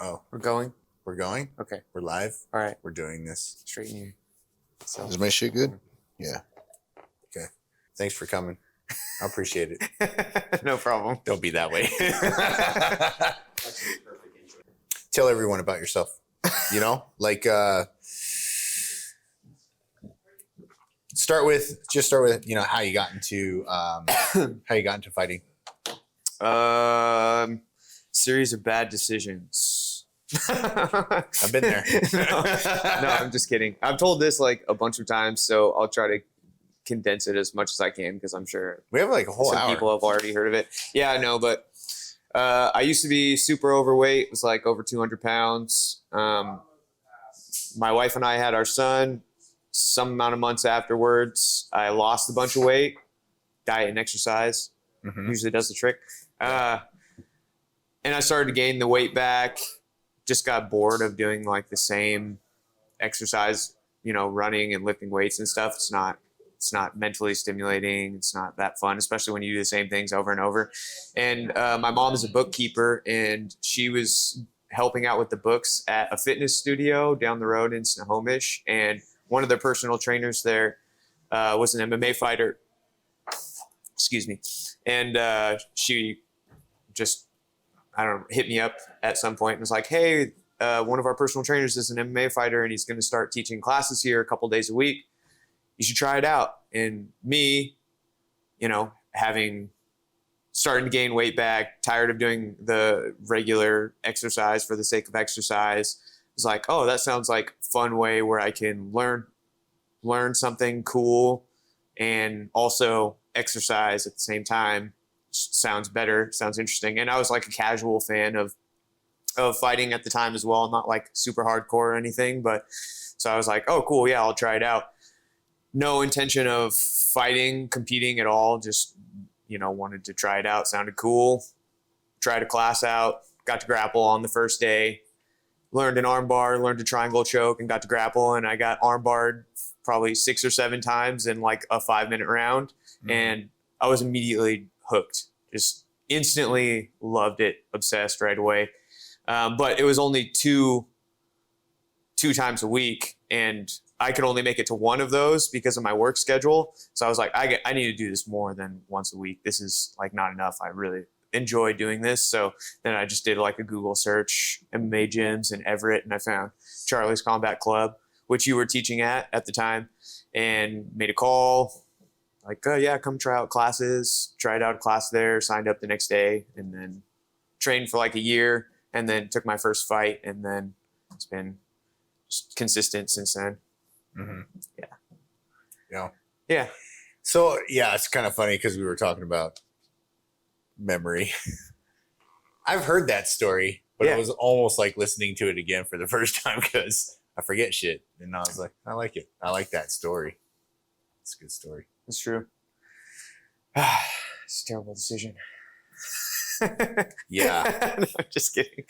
Oh, We're going? we're going? Okay. We're live? All right. We're doing this. Straighten you. So. Is my shit good? Yeah. Okay. Thanks for coming. I appreciate it. No problem. Don't be that way. Tell everyone about yourself. You know, like start with how you got into fighting. Series of bad decisions. I've been there. No, I'm just kidding. I've told this like a bunch of times, so I'll try to condense it as much as I can because I'm sure we have like a whole some hour. people have already heard of it. Yeah, I know, but I used to be super overweight. It was like over 200 pounds. My wife and I had our son. Some amount of months afterwards, I lost a bunch of weight. Diet and exercise usually does the trick. And I started to gain the weight back. Just got bored of doing like the same exercise, running and lifting weights and stuff. It's not mentally stimulating. It's not that fun, especially when you do the same things over and over. And my mom is a bookkeeper, and she was helping out with the books at a fitness studio down the road in Snohomish. And one of their personal trainers there was an MMA fighter. Excuse me. And she just, hit me up at some point and was like, hey, one of our personal trainers is an MMA fighter, and he's going to start teaching classes here a couple days a week. You should try it out. And me, starting to gain weight back, tired of doing the regular exercise for the sake of exercise, was like, oh, that sounds like a fun way where I can learn something cool and also exercise at the same time. Sounds better, sounds interesting. And I was like a casual fan of fighting at the time as well, not like super hardcore or anything, but so I was like, oh cool, yeah, I'll try it out. No intention of fighting, competing at all, just wanted to try it out. Sounded cool. Tried a class out, got to grapple on the first day, learned an arm bar, learned a triangle choke, and got to grapple, and I got arm barred probably 6 or 7 times in like a 5-minute round. And I was immediately hooked, just instantly loved it, obsessed right away. But it was only two times a week, and I could only make it to one of those because of my work schedule. So I was like, I need to do this more than once a week. This is like not enough. I really enjoy doing this. So then I just did like a Google search, MMA gyms in Everett, and I found Charlie's Combat Club, which you were teaching at the time, and made a call. Like, yeah, come try out classes. Tried out a class there, signed up the next day, and then trained for like a year, and then took my first fight, and then it's been just consistent since then. Yeah. So yeah, it's kind of funny because we were talking about memory. I've heard that story, but it was almost like listening to it again for the first time because I forget shit. And I was like, I like it. I like that story. It's a good story. It's true. It's a terrible decision. Yeah. No, just kidding.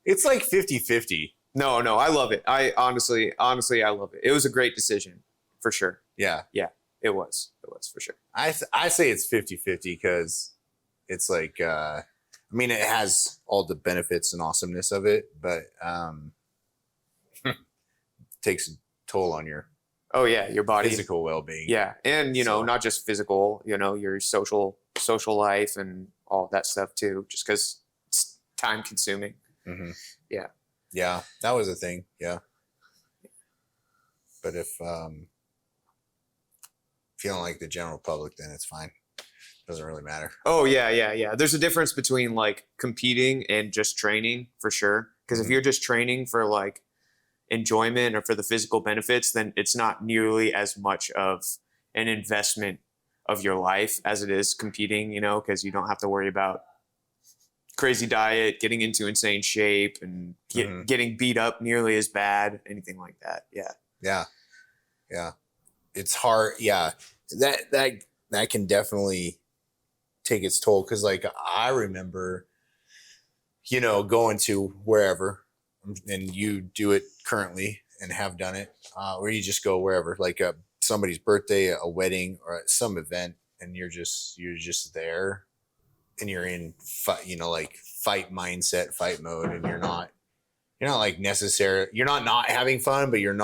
It's like 50-50. No, I love it. I honestly, I love it. It was a great decision for sure. Yeah. Yeah, it was for sure. I say it's 50-50 because it's like, it has all the benefits and awesomeness of it, but takes a toll on your your body, physical well-being. Yeah. And not just physical, your social life and all that stuff too, just because it's time consuming. Yeah, that was a thing. Yeah. But if you don't like the general public, then it's fine. Doesn't really matter. Oh yeah. There's a difference between like competing and just training for sure. Because if you're just training for like enjoyment or for the physical benefits, then it's not nearly as much of an investment of your life as it is competing, because you don't have to worry about crazy diet, getting into insane shape, and getting beat up nearly as bad, anything like that. Yeah. It's hard. Yeah. That can definitely take its toll. Cause like I remember, going to wherever, and you do it currently and have done it, or you just go wherever, like somebody's birthday, a wedding, or some event, and you're just there, and you're in, like fight mindset, fight mode, and you're not like you're not having fun, but your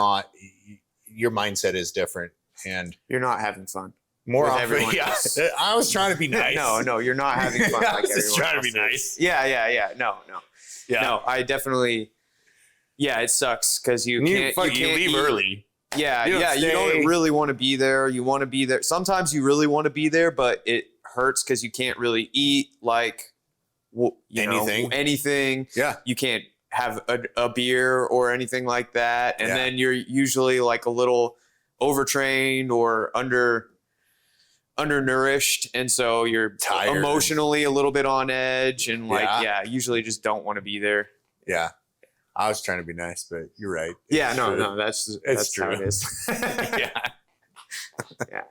mindset is different, and You're not having fun. more with often, everyone yeah. else. I was trying to be nice. No, you're not having fun. I like was just everyone trying to be else nice. is. Yeah. No. Yeah. No, I definitely. Yeah, it sucks because you can't leave eat early. Yeah, You don't you don't stay. really want to be there. You want to be there. Sometimes you really want to be there, but it hurts because you can't really eat anything. Yeah. You can't have a beer or anything like that. And then you're usually like a little overtrained or undernourished. And so you're Tired. Emotionally a little bit on edge and usually just don't want to be there. Yeah. I was trying to be nice, but you're right. Yeah, It's true. that's true. how it is. Yeah. Yeah.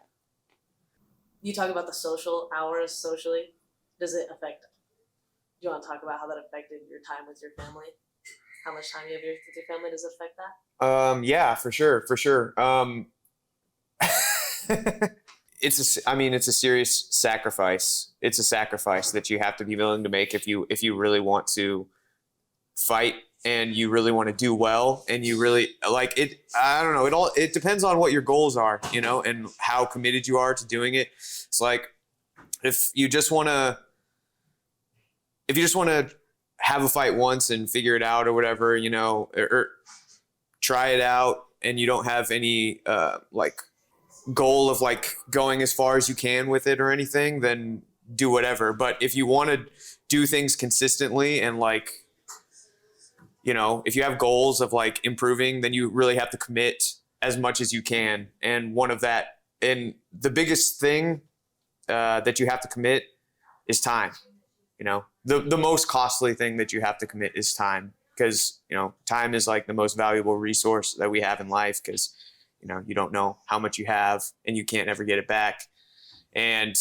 You talk about the social hours socially. Does it affect? Do you want to talk about how that affected your time with your family? How much time you have with your family? Does it affect that? Yeah, for sure. It's a serious sacrifice. It's a sacrifice that you have to be willing to make if you really want to fight and you really want to do well and you really like it. I don't know. It depends on what your goals are, and how committed you are to doing it. It's like if you just want to have a fight once and figure it out or whatever, or try it out and you don't have any goal of like going as far as you can with it or anything, then do whatever. But if you want to do things consistently and if you have goals of like improving, then you really have to commit as much as you can. And the biggest thing that you have to commit is time. The most costly thing that you have to commit is time, because time is like the most valuable resource that we have in life, because you don't know how much you have and you can't ever get it back. And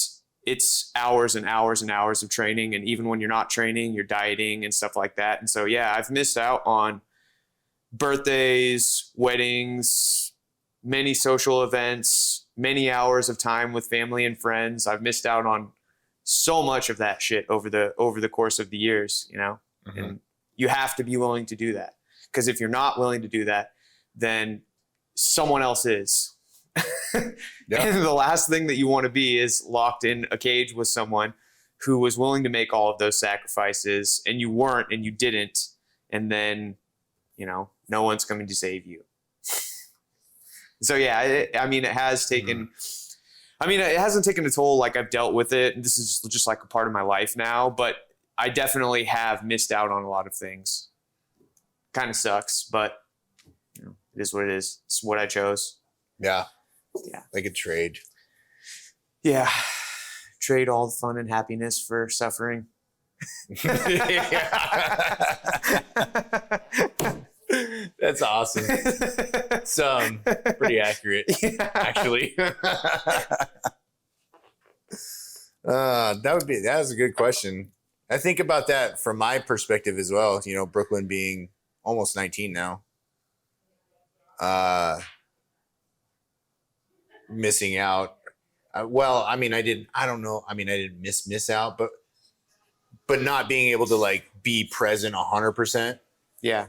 it's hours and hours and hours of training. And even when you're not training, you're dieting and stuff like that. And so, yeah, I've missed out on birthdays, weddings, many social events, many hours of time with family and friends. I've missed out on so much of that shit over the course of the years, Mm-hmm. And you have to be willing to do that, because if you're not willing to do that, then someone else is. Yeah. And the last thing that you want to be is locked in a cage with someone who was willing to make all of those sacrifices and you weren't and you didn't. And then, no one's coming to save you. So, yeah, it has taken, it hasn't taken a toll. Like, I've dealt with it. And this is just like a part of my life now, but I definitely have missed out on a lot of things. Kind of sucks, but it is what it is. It's what I chose. Yeah. Yeah. Like a trade. Yeah. Trade all the fun and happiness for suffering. That's awesome. It's pretty accurate, actually. That was a good question. I think about that from my perspective as well. Brooklyn being almost 19 now. Missing out. I didn't miss out, but not being able to like be present 100%. Yeah.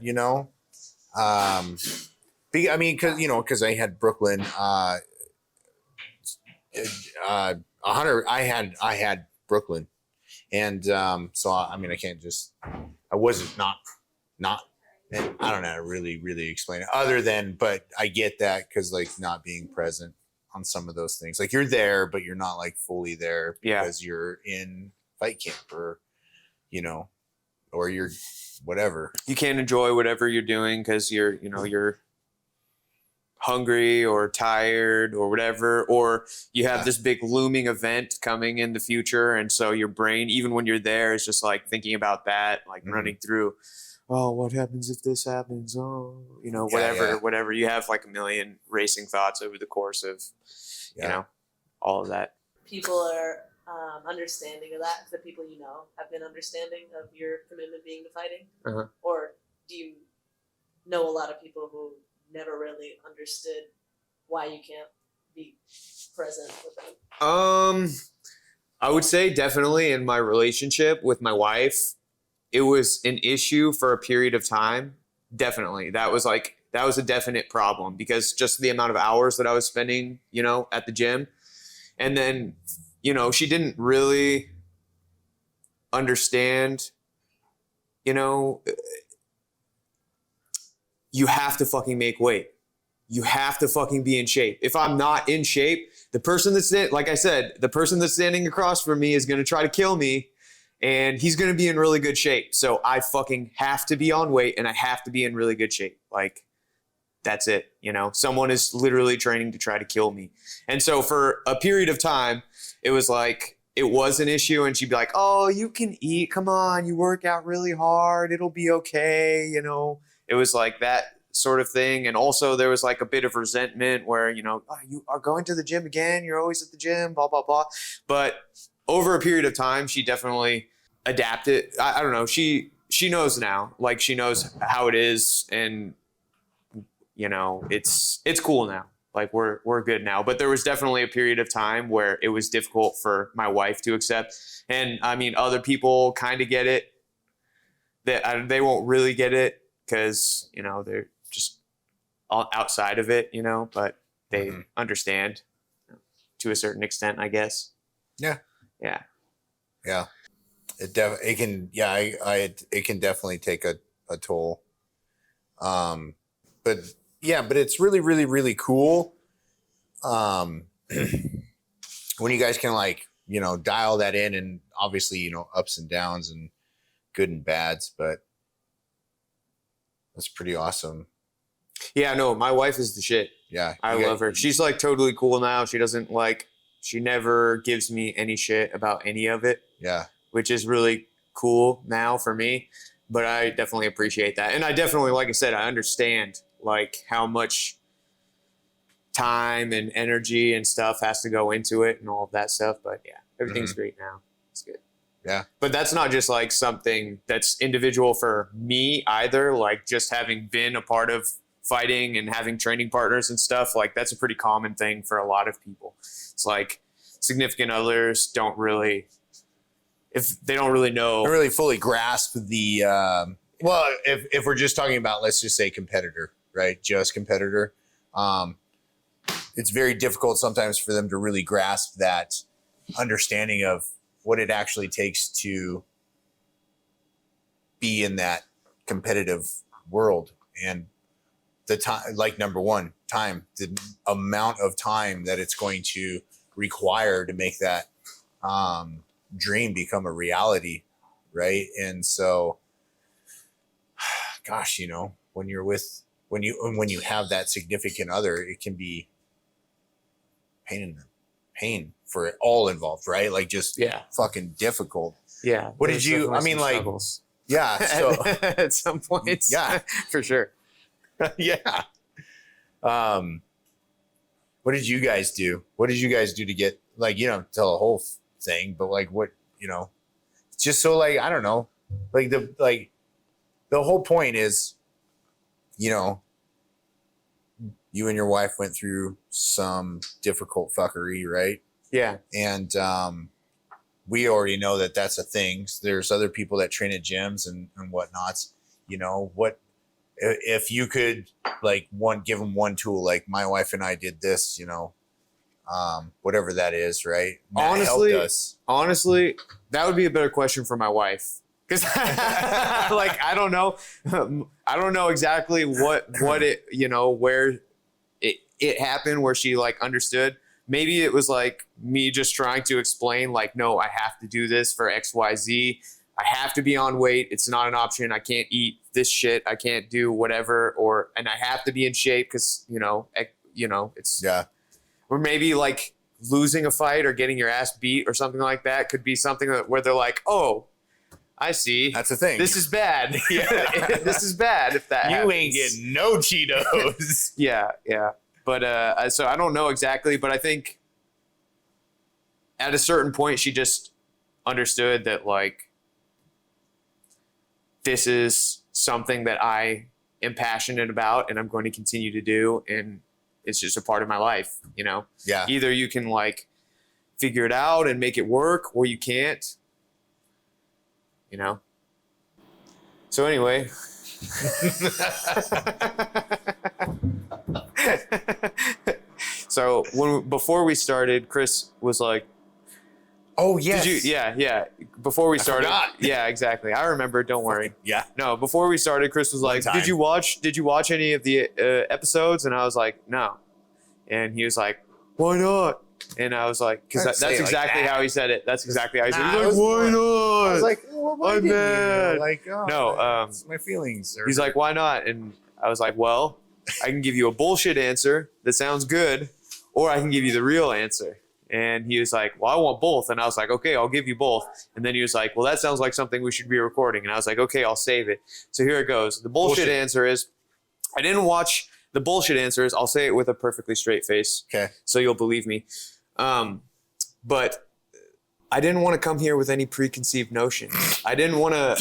Because I had Brooklyn, 100. I had Brooklyn, and so I can't just. I wasn't not. I don't know how to really explain it other than, but I get that because like not being present on some of those things, like you're there, but you're not like fully there because you're in fight camp or you're whatever. You can't enjoy whatever you're doing because you're hungry or tired or whatever, or you have this big looming event coming in the future. And so your brain, even when you're there, is just like thinking about that, like running through, oh, what happens if this happens? Oh, whatever. You have like a million racing thoughts over the course of, all of that. People are understanding of that. The people have been understanding of your commitment being to fighting, or do you know a lot of people who never really understood why you can't be present with them? I would say definitely in my relationship with my wife, it was an issue for a period of time. Definitely. That was a definite problem because just the amount of hours that I was spending, you know, at the gym. And then, you know, she didn't really understand, you know, you have to fucking make weight. You have to fucking be in shape. If I'm not in shape, the person that's like I said, the person that's standing across from me is going to try to kill me, and he's going to be in really good shape. So I fucking have to be on weight, and I have to be in really good shape. Like, that's it. You know, someone is literally training to try to kill me. And so for a period of time, it was like, it was an issue. And she'd be like, oh, you can eat. Come on. You work out really hard. It'll be okay. You know, it was like that sort of thing. And also there was like a bit of resentment where, you know, oh, you are going to the gym again. You're always at the gym, blah, blah, blah. But over a period of time, she definitely adapted. I don't know. She knows now, like she knows how it is. And, you know, it's cool now. Like we're good now. But there was definitely a period of time where it was difficult for my wife to accept. And I mean, other people kind of get it. That they won't really get it because, you know, they're just all outside of it, you know, but they understand to a certain extent, I guess. Yeah. Yeah. Yeah. It can definitely take a toll. But yeah, but it's really, really, really cool. When you guys can, like, you know, dial that in, and obviously, you know, ups and downs and good and bads, but that's pretty awesome. Yeah, no, my wife is the shit. Yeah. I love her. She's like totally cool now. She never gives me any shit about any of it. Yeah. Which is really cool now for me, but I definitely appreciate that. And I definitely, like I said, I understand like how much time and energy and stuff has to go into it and all of that stuff. But yeah, everything's great now. It's good. Yeah. But that's not just like something that's individual for me either. Like just having been a part of fighting and having training partners and stuff, like that's a pretty common thing for a lot of people. It's like significant others don't really know. Don't really fully grasp the, well, if we're just talking about, let's just say competitor, right? Just competitor. It's very difficult sometimes for them to really grasp that understanding of what it actually takes to be in that competitive world. And the time, like number one, time, the amount of time that it's going to require to make that dream become a reality, right? And so, gosh, you know, when you have that significant other, it can be pain for all involved, right? Like just fucking difficult. Yeah. What did you? I mean, like, struggles. Yeah. So at some points, yeah, for sure. Yeah. What did you guys do? What did you guys do to get, like, you know, tell the whole thing, but like what, you know, just so, like, I don't know, like the whole point is, you know, you and your wife went through some difficult fuckery, right? Yeah. And we already know that that's a thing. There's other people that train at gyms and whatnots. You know, what if you could, like, give them one tool, like my wife and I did this, you know, whatever that is, right? Matt helped us. Honestly, that would be a better question for my wife. Because like, I don't know exactly what it, you know, where it happened, where she like understood. Maybe it was like me just trying to explain, like, no, I have to do this for XYZ. I have to be on weight. It's not an option. I can't eat this shit. I can't do whatever, and I have to be in shape because, you know, it's, yeah. Or maybe like losing a fight or getting your ass beat or something like that could be something where they're like, oh, I see. That's the thing. This is bad. Yeah, this is bad if that happens. You ain't getting no Cheetos. Yeah. But so I don't know exactly, but I think at a certain point she just understood that, like, this is something that I am passionate about and I'm going to continue to do, and it's just a part of my life, you know? Yeah. Either you can, like, figure it out and make it work, or you can't, you know? So anyway. So before we started, Chris was like, oh yes. Did you? Yeah. Before we started. forgot. Yeah, exactly. I remember. Don't worry. Yeah. No, before we started, Chris was like, Did you watch any of the episodes? And I was like, no. And he was like, why not? And I was like, because that's exactly how he said it. That's exactly how he said it. He's like, why not? I was like, well, why I'm didn't mad. you? Like, oh, No, it's my feelings. He's like, why not? And I was like, well, I can give you a bullshit answer that sounds good, or I can give you the real answer. And he was like, well, I want both. And I was like, okay, I'll give you both. And then he was like, well, that sounds like something we should be recording. And I was like, okay, I'll save it. So here it goes. The bullshit answer is, I didn't watch. The bullshit answer is, I'll say it with a perfectly straight face. Okay. So you'll believe me. But I didn't want to come here with any preconceived notions. I didn't want to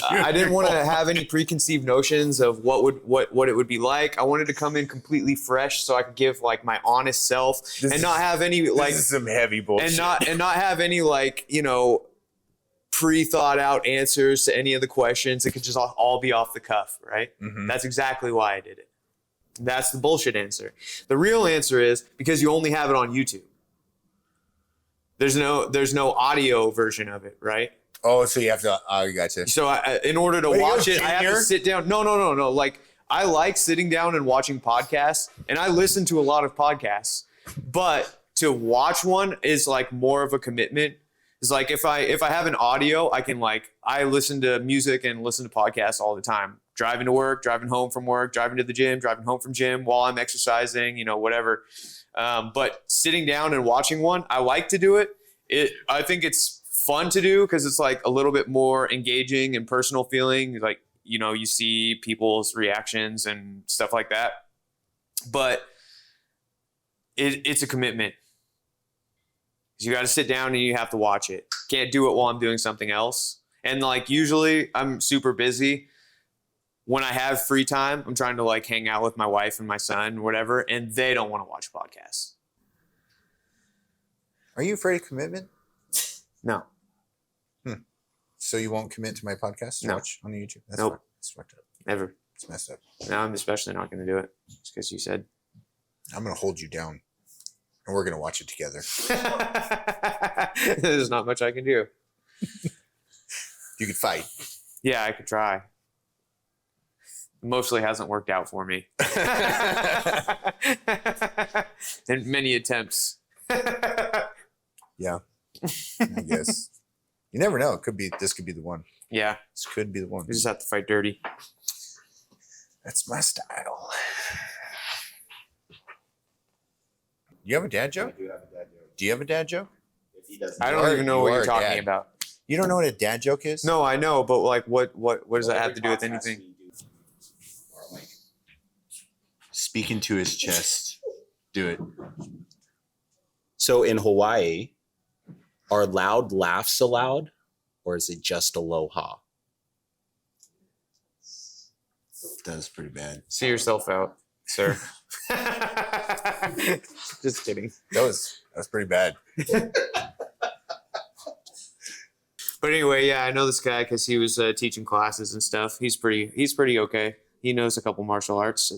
have any preconceived notions of what it would be like. I wanted to come in completely fresh so I could give like my honest self and not have any like this is some heavy bullshit. and not have any like, you know, pre-thought out answers to any of the questions. It could just all be off the cuff, right? Mm-hmm. That's exactly why I did it. That's the bullshit answer. The real answer is because you only have it on YouTube. There's no audio version of it, right? Oh, so you have to. Oh, gotcha. So in order to watch it, I have to sit down. No. Like I like sitting down and watching podcasts, and I listen to a lot of podcasts. But to watch one is like more of a commitment. It's like if I have an audio, I listen to music and listen to podcasts all the time. Driving to work, driving home from work, driving to the gym, driving home from gym while I'm exercising, you know, whatever. But sitting down and watching one, I like to do it. I think it's fun to do because it's like a little bit more engaging and personal feeling. Like, you know, you see people's reactions and stuff like that. But it's a commitment. You got to sit down and you have to watch it. Can't do it while I'm doing something else. And like usually I'm super busy. When I have free time, I'm trying to like hang out with my wife and my son, whatever, and they don't want to watch podcasts. Are you afraid of commitment? No. So you won't commit to my podcast to watch on YouTube? That's nope. That's fucked up. Never. It's messed up. No, I'm especially not going to do it. It's because you said. I'm going to hold you down, and we're going to watch it together. There's not much I can do. You could fight. Yeah, I could try. Mostly hasn't worked out for me. In many attempts. Yeah, I guess. You never know. This could be the one. Yeah. This could be the one. We just have to fight dirty. That's my style. You have a dad joke? I do have a dad joke. Do you have a dad joke? If he doesn't, I don't even know what you're talking about. You don't know what a dad joke is? No, I know, but like what does that have to do with anything? Speak into his chest. Do it. So in Hawaii, are loud laughs allowed, or is it just aloha? That was pretty bad. See yourself out, sir. Just kidding. That was pretty bad. But anyway, yeah, I know this guy because he was teaching classes and stuff. He's pretty okay. He knows a couple martial arts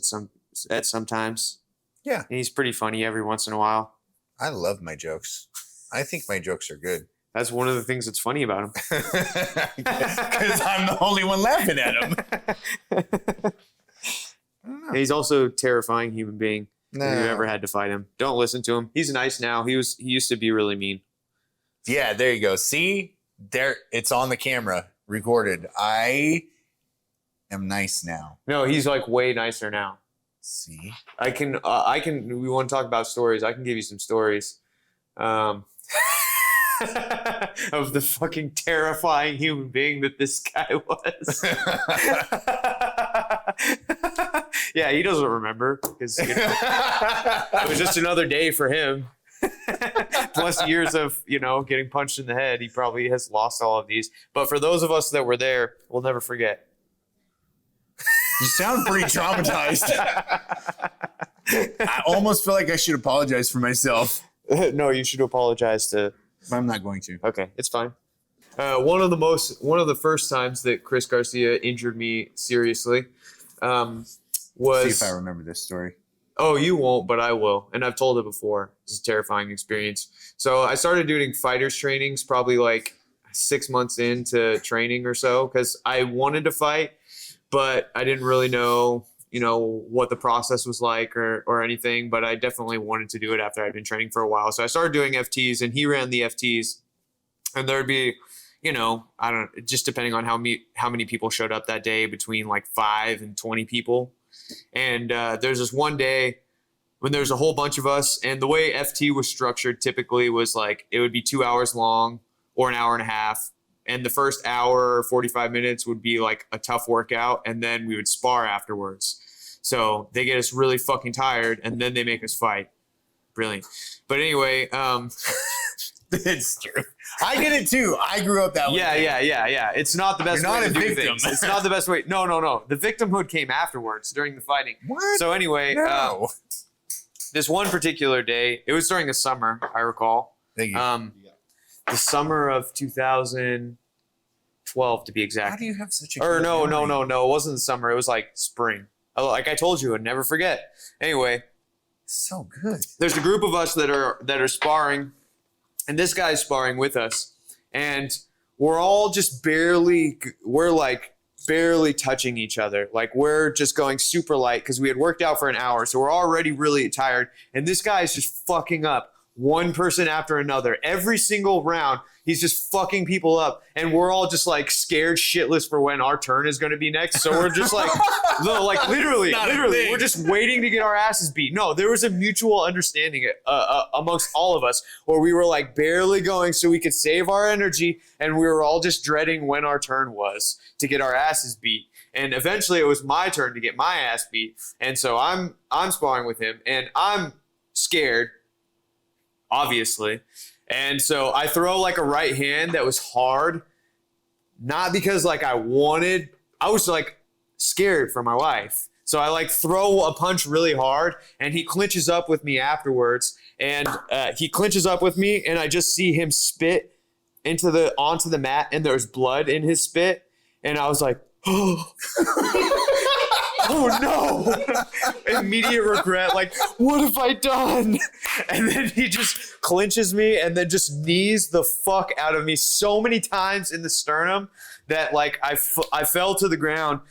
at sometimes. Yeah. And he's pretty funny every once in a while. I love my jokes. I think my jokes are good. That's one of the things that's funny about him. Because I'm the only one laughing at him. And he's also a terrifying human being. No. If you ever had to fight him, don't listen to him. He's nice now. He used to be really mean. Yeah, there you go. See? There, it's on the camera, recorded. I am nice now. No, he's like way nicer now. See? I can, we want to talk about stories. I can give you some stories. Of the fucking terrifying human being that this guy was. Yeah, he doesn't remember because it was just another day for him. Plus years of, getting punched in the head. He probably has lost all of these. But for those of us that were there, we'll never forget. You sound pretty traumatized. I almost feel like I should apologize for myself. No, you should apologize to... I'm not going to. Okay, it's fine. One of the first times that Chris Garcia injured me seriously was. See if I remember this story. Oh, you won't, but I will. And I've told it before. It's a terrifying experience. So I started doing fighters trainings probably like 6 months into training or so, because I wanted to fight, but I didn't really know, what the process was like or anything. But I definitely wanted to do it after I'd been training for a while. So I started doing FTs, and he ran the FTs, and there'd be, just depending on how many people showed up that day, between like 5 and 20 people. And there's this one day when there's a whole bunch of us, and the way FT was structured typically was like it would be 2 hours long or an hour and a half. And the first hour, 45 minutes would be like a tough workout, and then we would spar afterwards. So they get us really fucking tired, and then they make us fight. Brilliant. But anyway, It's true. I did it too. I grew up that way. Yeah. It's not the best You're way not to a do victim. things. It's not the best way. No. The victimhood came afterwards during the fighting. What? So anyway, No. this one particular day, it was during the summer, I recall. Thank you. The summer of 2012 to be How exact. do you have such a Or good no. memory? It wasn't the summer. It was like spring. Like I told you, I'd never forget. Anyway, So good. there's a group of us that are sparring, and this guy's sparring with us, and we're all just barely touching each other. Like we're just going super light because we had worked out for an hour, so we're already really tired, and this guy is just fucking up one person after another. Every single round, he's just fucking people up, and we're all just like scared shitless for when our turn is going to be next. So we're just like, literally, we're just waiting to get our asses beat. No, there was a mutual understanding amongst all of us where we were like barely going so we could save our energy, and we were all just dreading when our turn was to get our asses beat. And eventually, it was my turn to get my ass beat, and so I'm sparring with him, and I'm scared, obviously. And so I throw like a right hand that was hard, not because like I was like scared for my life. So I like throw a punch really hard, and he clinches up with me afterwards, and he clinches up with me, and I just see him spit onto the mat, and there's blood in his spit. And I was like, oh, oh no. Immediate regret. Like, what have I done? And then he just clinches me and then just knees the fuck out of me so many times in the sternum that like I fell to the ground.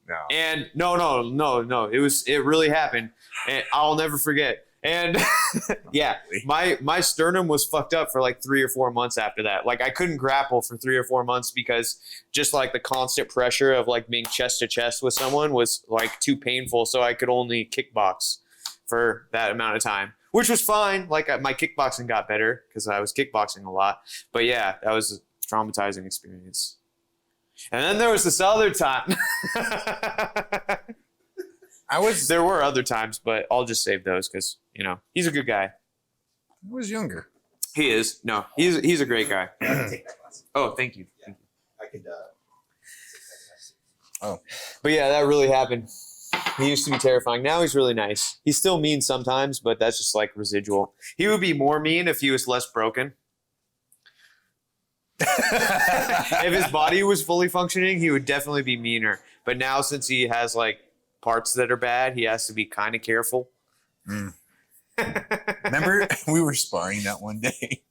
No. And no. It really happened. And I'll never forget. And yeah, my sternum was fucked up for like 3 or 4 months after that. Like I couldn't grapple for 3 or 4 months because just like the constant pressure of like being chest to chest with someone was like too painful. So I could only kickbox for that amount of time, which was fine. Like my kickboxing got better because I was kickboxing a lot. But yeah, that was a traumatizing experience. And then there was this other time. There were other times, but I'll just save those because, he's a good guy. I was younger. He is. No, he's a great guy. Oh, thank you. I could. Oh. But yeah, that really happened. He used to be terrifying. Now he's really nice. He's still mean sometimes, but that's just like residual. He would be more mean if he was less broken. If his body was fully functioning, he would definitely be meaner. But now since he has like parts that are bad, he has to be kind of careful. Remember we were sparring that one day,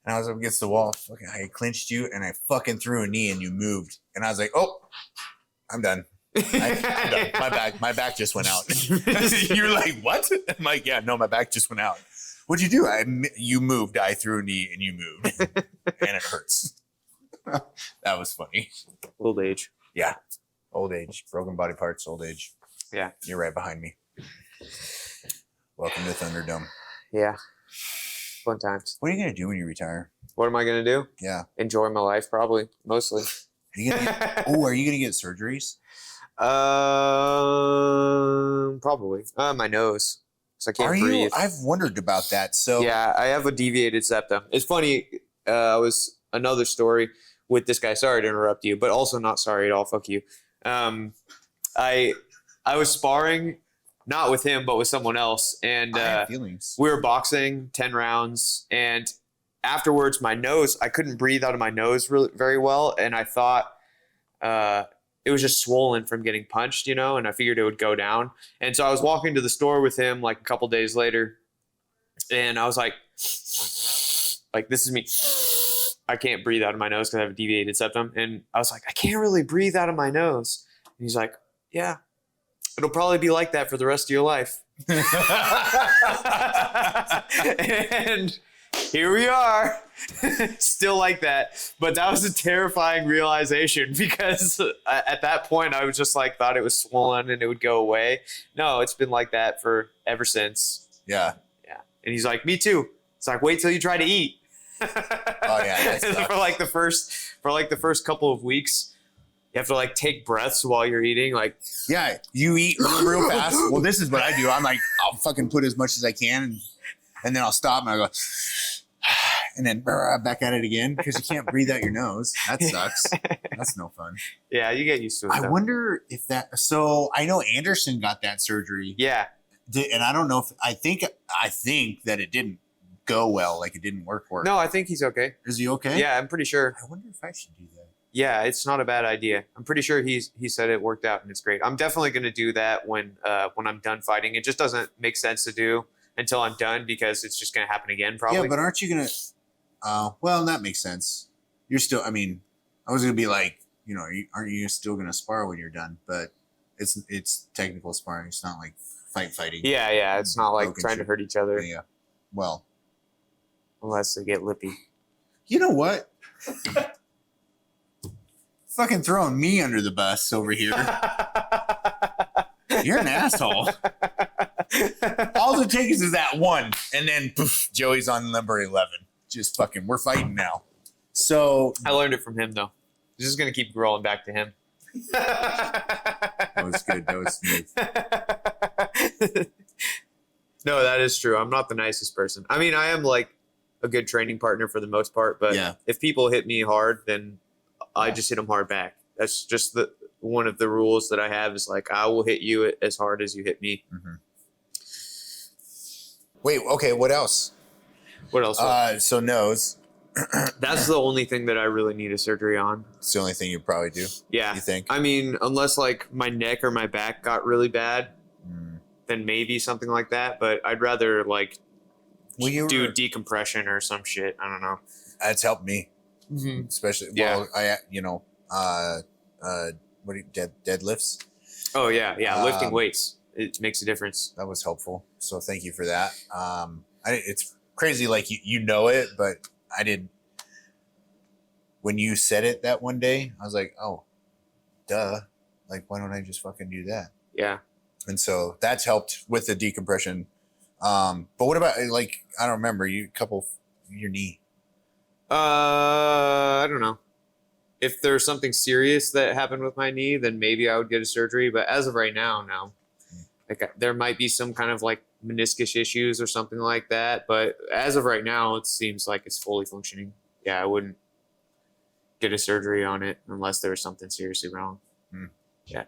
and I was up against the wall. Fucking, I clinched you, and I fucking threw a knee, and you moved, and I was like, "Oh, I'm done. I'm done. My back just went out." You're like, "What?" I'm like, "Yeah, no, my back just went out." What'd you do? You moved. I threw a knee, and you moved, and it hurts. That was funny. Old age. Yeah, old age, broken body parts, old age. Yeah, you're right behind me. Welcome to Thunderdome. Yeah, fun times. What are you gonna do when you retire? What am I gonna do? Yeah, enjoy my life, probably, mostly. Are you gonna get surgeries? Probably. My nose, so I can't breathe. I've wondered about that. So yeah, I have a deviated septum. It's funny. Was another story with this guy. Sorry to interrupt you, but also not sorry at all. Fuck you. I was sparring, not with him, but with someone else, and I have feelings. we were boxing 10 rounds, and afterwards, my nose, I couldn't breathe out of my nose very well. And I thought it was just swollen from getting punched, you know, and I figured it would go down. And so I was walking to the store with him like a couple days later. And I was like, this is me. I can't breathe out of my nose because I have a deviated septum. And I was like, I can't really breathe out of my nose. And he's like, yeah, it'll probably be like that for the rest of your life. And here we are, still like that. But that was a terrifying realization because at that point I was just like, thought it was swollen and it would go away. No, it's been like that for ever since. Yeah. Yeah. And he's like, me too. It's like, wait till you try to eat. Oh yeah. for like the first couple of weeks, you have to like take breaths while you're eating. Like, yeah, you eat real fast. Well, this is what I do. I'm like, I'll fucking put as much as I can, and then I'll stop and I go, and then back at it again because you can't breathe out your nose. That sucks. That's no fun. Yeah, you get used to it. I wonder if that. So I know Anderson got that surgery. Yeah, and I don't know if I think that it didn't go well. Like it didn't work. No, I think he's okay. Is he okay? Yeah, I'm pretty sure. I wonder if I should do that. Yeah, it's not a bad idea. I'm pretty sure he said it worked out and it's great. I'm definitely going to do that when I'm done fighting. It just doesn't make sense to do until I'm done because it's just going to happen again probably. Yeah, but aren't you going to well, that makes sense. You're still I mean, I was going to be like, you know, aren't you still going to spar when you're done? But it's technical sparring. It's not like fighting. Yeah, it's not like trying to hurt each other. Yeah. Well, unless they get lippy. You know what? Fucking throwing me under the bus over here. You're an asshole. All it takes is that one, and then poof, Joey's on number 11. Just fucking, we're fighting now. So I learned it from him, though. This is gonna keep rolling back to him. That was good. That was smooth. No, that is true. I'm not the nicest person. I mean, I am like a good training partner for the most part, but yeah. If people hit me hard, then I just hit them hard back. That's just one of the rules that I have is like, I will hit you as hard as you hit me. Mm-hmm. Wait, okay, what else? What else? So nose. That's the only thing that I really need a surgery on. It's the only thing you probably do. Yeah. You think? I mean, unless like my neck or my back got really bad, then maybe something like that. But I'd rather like do decompression or some shit. I don't know. That's helped me. Mm-hmm. Especially, yeah. Well, what do you, deadlifts? Oh yeah, lifting weights, it makes a difference. That was helpful, so thank you for that. It's crazy, like you know it, but I didn't. When you said it that one day, I was like, oh, duh, like why don't I just fucking do that? Yeah, and so that's helped with the decompression. But what about like I don't remember your knee. I don't know. If there's something serious that happened with my knee, then maybe I would get a surgery. But as of right now, no. Like there might be some kind of like meniscus issues or something like that. But as of right now, it seems like it's fully functioning. Yeah, I wouldn't get a surgery on it unless there was something seriously wrong. Yeah.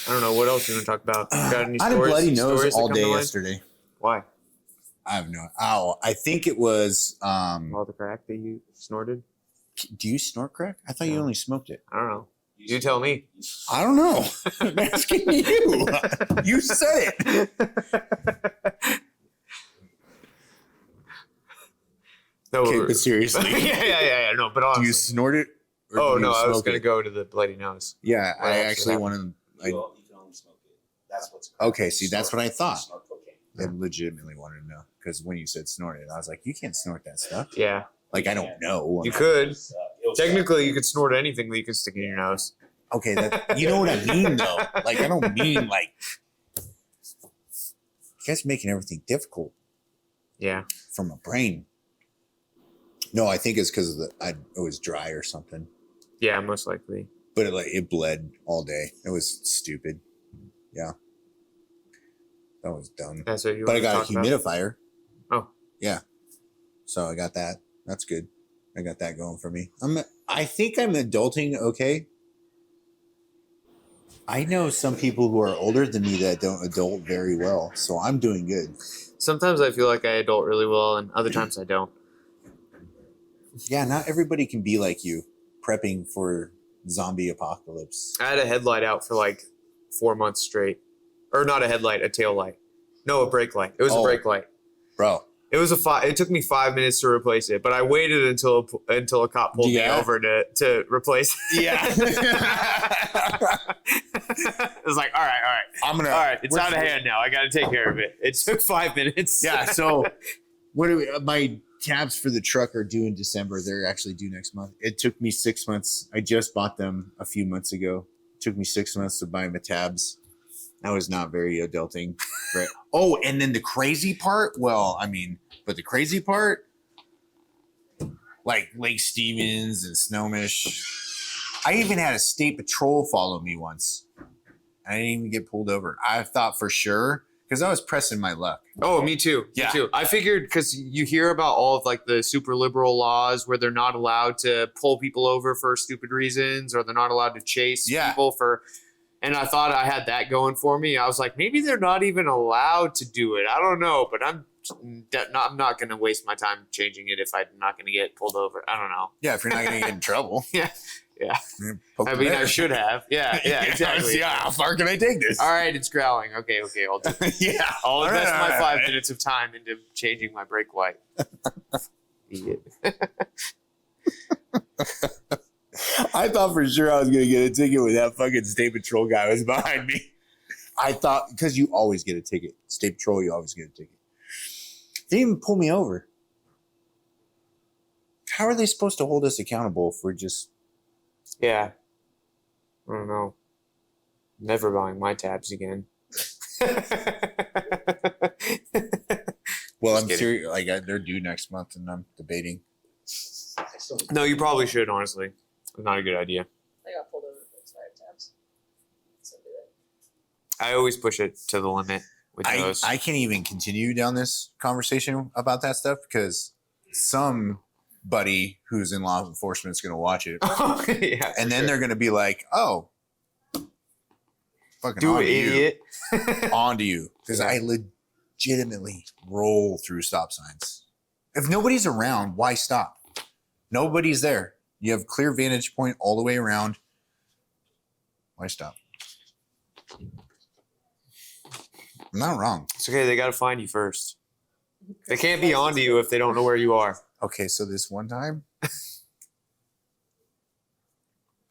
I don't know. What else you want to talk about? Got any I had a bloody nose stories all day yesterday. Why? I have no. Oh, I think it was. All the crack that you snorted? Do you snort crack? I thought you only smoked it. I don't know. You tell me. I don't know. I'm asking you. You said it. No, okay, but seriously. yeah. No, but honestly. Do you snort it? Oh no, I was gonna go to the bloody nose. Yeah, I actually wanted. You can only smoke it. That's what's okay. See, that's what I thought. Snort cocaine. I legitimately wanted to know because when you said snort it, I was like, you can't snort that stuff. Yeah. Like I don't know. You could. Technically, you could snort anything that you could stick in your nose. Okay, you know what I mean though. Like I don't mean like. You guys making everything difficult. Yeah. From my brain. No, I think it's because it was dry or something. Yeah, most likely. But it bled all day. It was stupid. Yeah. That was dumb. That's what you but I got a about? humidifier. Oh. Yeah. So I got that. That's good. I got that going for me. I think I'm adulting okay. I know some people who are older than me that don't adult very well. So I'm doing good. Sometimes I feel like I adult really well and other times I don't. Yeah, not everybody can be like you, prepping for zombie apocalypse. I had a headlight out for like 4 months straight, or not a headlight, a tail light. No, a brake light. It was a brake light. Bro. It was it took me 5 mintes to replace it, but I waited until a cop pulled me over to replace it. Yeah. It was like, all right, it's out of hand now. I got to take care of it. It took 5 minutes. Yeah, so my tabs for the truck are due in December. They're actually due next month. It took me 6 months. I just bought them a few months ago. It took me 6 months to buy my tabs. That was not very adulting. Right. Oh, and then the crazy part, but the crazy part, like Lake Stevens and Snohomish, I even had a state patrol follow me once. I didn't even get pulled over. I thought for sure, because I was pressing my luck. Oh, me too. Yeah. Me too. I figured because you hear about all of like the super liberal laws where they're not allowed to pull people over for stupid reasons, or they're not allowed to chase people for. And I thought I had that going for me. I was like, maybe they're not even allowed to do it. I don't know, but I'm not going to waste my time changing it if I'm not going to get pulled over. I don't know. Yeah, if you're not going to get in trouble. Yeah. I mean, I should have. Yeah, exactly. Yeah, how far can I take this? All right, it's growling. Okay, I'll do it. Yeah. I'll invest my 5 minutes of time into changing my brake light. Idiot. I thought for sure I was going to get a ticket when that fucking state patrol guy was behind me. I thought, because you always get a ticket. State patrol, you always get a ticket. They didn't even pull me over. How are they supposed to hold us accountable for just... Yeah. I don't know. Never buying my tabs again. Well, I'm serious. Like, they're due next month, and I'm debating. No, you probably should, honestly. Not a good idea. I got pulled over for expired tabs. So do that. I always push it to the limit with those. I can't even continue down this conversation about that stuff because somebody who's in law enforcement is going to watch it. Yeah, and then they're going to be like, oh, fucking do on it, to idiot. on to you. Because I legitimately roll through stop signs. If nobody's around, why stop? Nobody's there. You have clear vantage point all the way around. Why stop? I'm not wrong. It's okay. They got to find you first. They can't be on to you if they don't know where you are. Okay, so this one time, I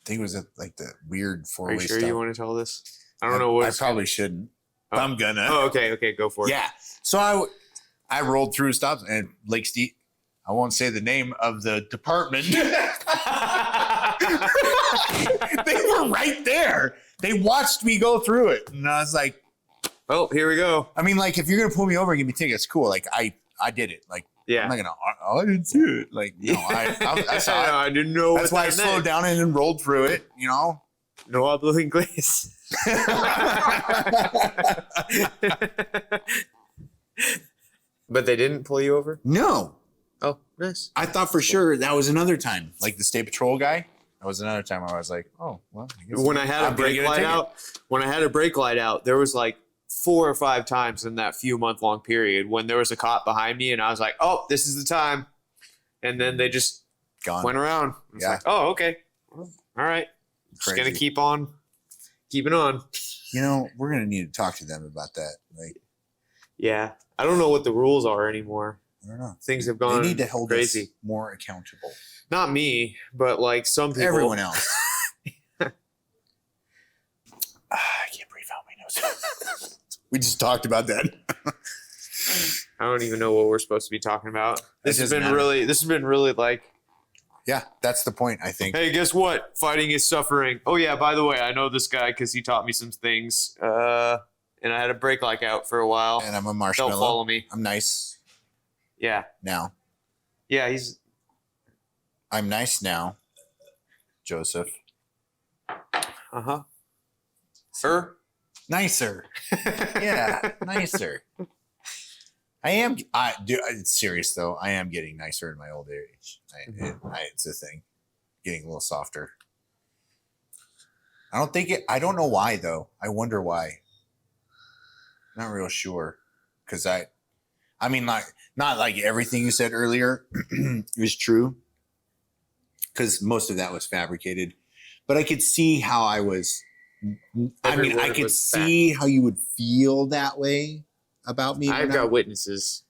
think it was at like the weird four-way Are you sure stuff. you want to tell this? I don't know what. I probably shouldn't. Oh. I'm gonna. Oh, okay, go for it. Yeah. So I rolled through stops and Lake Steve. I won't say the name of the department. They were right there. They watched me go through it, and I was like, "Oh, here we go." I mean, like, if you're gonna pull me over and give me tickets, cool. Like, I did it. Like, yeah. I'm not gonna. I didn't see it. Like, no, I saw it. I didn't know. That's why I slowed down and rolled through it. You know. No hablo inglés. But they didn't pull you over? No. Oh, nice. I thought for sure that was another time. Like the state patrol guy. That was another time I was like, oh, well. When I had a brake light out, there was like 4 or 5 times in that few month-long period when there was a cop behind me and I was like, oh, this is the time. And then they just went around. It's like, oh, okay. Well, all right. Just going to keep on keeping on. You know, we're going to need to talk to them about that. Like, yeah. I don't know what the rules are anymore. I don't know. Things have gone They need to hold crazy. us more accountable. Not me, but like some people. Everyone else. I can't breathe out my nose. We just talked about that. I don't even know what we're supposed to be talking about. This has been really like. Yeah, that's the point, I think. Hey, guess what? Fighting is suffering. Oh yeah, by the way, I know this guy because he taught me some things. And I had a brake light out for a while. And I'm a marshmallow. Don't follow me. I'm nice. Yeah. Now. Yeah, I'm nice now, Joseph. Uh-huh. Nicer. Yeah, nicer. It's serious though. I am getting nicer in my old age. It's a thing. Getting a little softer. I don't know why though. I wonder why. Not real sure. Cause I mean, like, not like everything you said earlier is true. because most of that was fabricated. But I could see how I was. Every I word could was see how you would feel that way about me. I've got witnesses.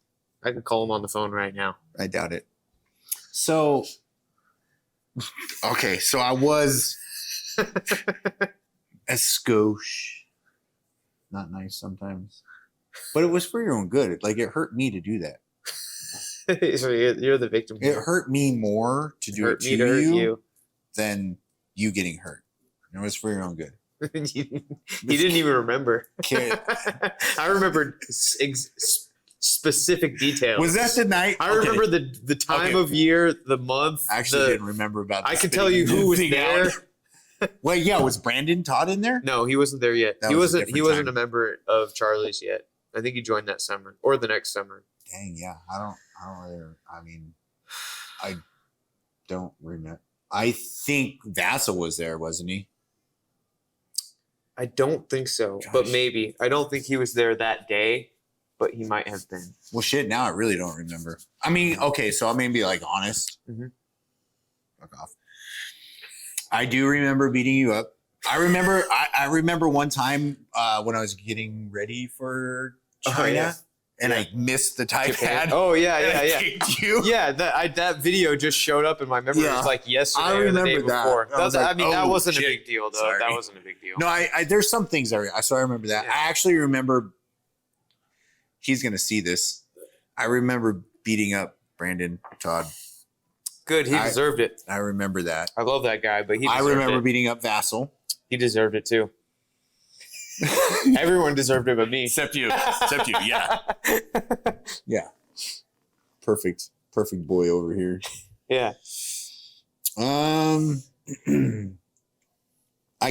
I can call them on the phone right now. I doubt it. So, okay, so I was a skosh. Not nice sometimes. But it was for your own good. Like, it hurt me to do that. So you're the victim. It hurt me more to do it to you than you getting hurt. It was for your own good. He didn't even remember. Kid. I remember specific details. Was that the night? I remember the time of year, the month. I actually didn't remember about I can tell you who was there. Well, yeah, was Brandon Todd in there? No, he wasn't there yet. That He was a wasn't. He different wasn't time. a member of Charlie's yet. I think he joined that summer or the next summer. Dang, yeah. I don't really. I mean, I don't remember. I think Vassal was there, wasn't he? I don't think so, Gosh. but maybe. I don't think he was there that day, but he might have been. Well, shit. Now I really don't remember. I mean, okay, so I'm gonna be like honest. Mhm. Fuck off. I do remember beating you up. I remember. I remember one time when I was getting ready for China, yeah. and I missed the Thai pad. Oh yeah, and I yeah. kicked you. Yeah, that video just showed up in my memory. Yeah. It was like yesterday I or the day remember that. before. I was like, that oh, wasn't a shit. big deal though. Sorry. That wasn't a big deal. No, I there's some things so I remember that. Yeah. I actually remember. He's gonna see this. I remember beating up Brandon Todd. Good, he deserved it. I remember that. I love that guy, but he I deserved remember it. beating up Vassal. He deserved it too. Everyone deserved it but me. Except you. Except you. Yeah. Yeah. Perfect boy over here. Yeah. I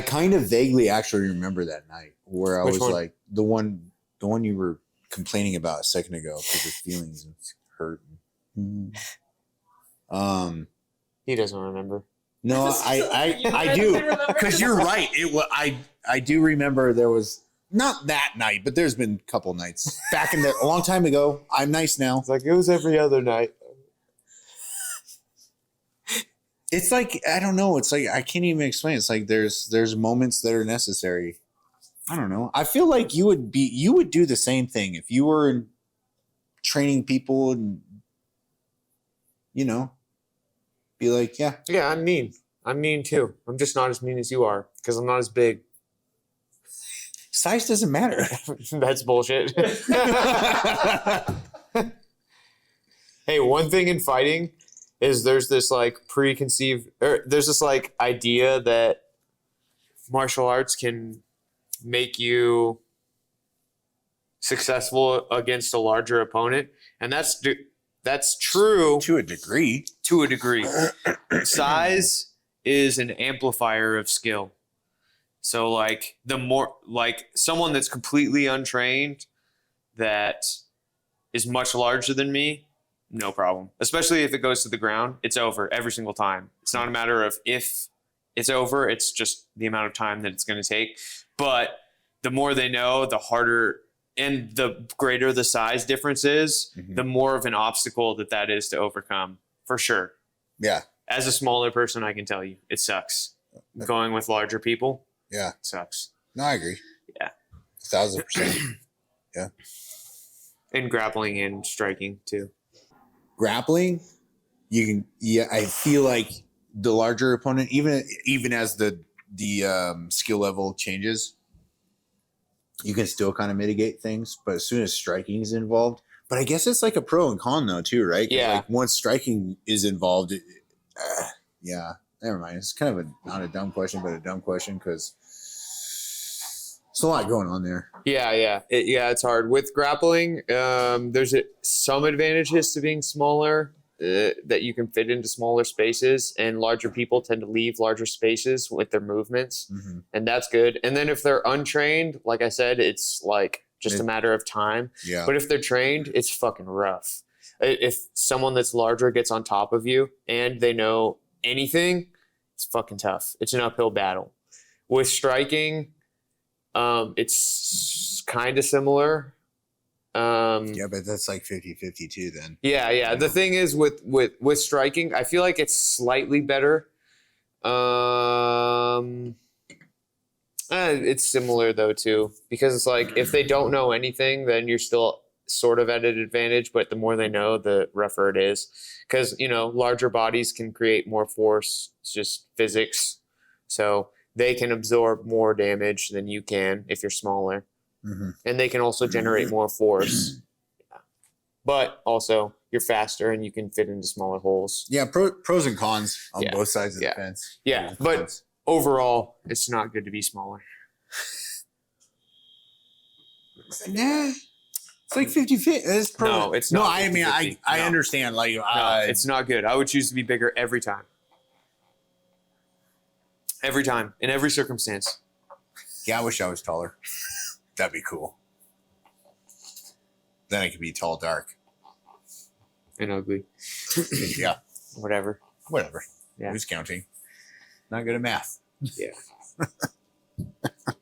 kind of vaguely actually remember that night where I Which was one? like the one you were complaining about a second ago because your feelings hurt. He doesn't remember. No, I do, because you're right. I do remember there was not that night, but there's been a couple nights back in a long time ago. I'm nice now. It's like it was every other night. It's like I don't know. It's like I can't even explain. It's like there's moments that are necessary. I don't know. I feel like you would do the same thing if you were training people and be like, yeah. Yeah, I'm mean. I'm mean too. I'm just not as mean as you are because I'm not as big. Size doesn't matter. That's bullshit. Hey, one thing in fighting is there's this like there's this like idea that martial arts can make you successful against a larger opponent, and that's true To a degree. to a degree. Size is an amplifier of skill. So like the more like someone that's completely untrained that is much larger than me, no problem. Especially if it goes to the ground, it's over every single time. It's not a matter of if it's over, it's just the amount of time that it's going to take. But the more they know, the harder and the greater the size difference is, the more of an obstacle that is to overcome, for sure. Yeah. As a smaller person, I can tell you, it sucks. Going with larger people, Yeah. it sucks. No, I agree. Yeah. 1,000%. Yeah. And grappling and striking too. Grappling, you can. Yeah, I feel like the larger opponent, even as the skill level changes, you can still kind of mitigate things. But as soon as striking is involved, but I guess it's like a pro and con though too, right? 'Cause, Yeah. Like once striking is involved, yeah. Never mind. It's kind of not a dumb question, but a dumb question because there's a lot going on there. Yeah. It's hard with grappling. There's some advantages to being smaller, that you can fit into smaller spaces, and larger people tend to leave larger spaces with their movements, and that's good. And then if they're untrained, like I said, it's like just a matter of time. Yeah. But if they're trained, it's fucking rough. If someone that's larger gets on top of you and they know anything, it's fucking tough. It's an uphill battle. With striking, it's kind of similar. Yeah, but that's like 50-50 too then. Yeah. The thing is with striking, I feel like it's slightly better. It's similar though too, because it's like if they don't know anything, then you're still sort of at an advantage. But the more they know, the rougher it is, because larger bodies can create more force. It's just physics, so they can absorb more damage than you can if you're smaller, and they can also generate more force. But also, you're faster and you can fit into smaller holes. Yeah, pros and cons on both sides of the fence. Yeah, but overall, it's not good to be smaller. Nah, it's like 50-50. No, it's not. No, I mean, 50-50. I No. understand. Like, No, it's not good. I would choose to be bigger every time. Every time, in every circumstance. yeah, I wish I was taller. That'd be cool. Then I could be tall, dark. And ugly. Yeah, Whatever. whatever. Yeah. Who's counting? Not good at math. Yeah. Are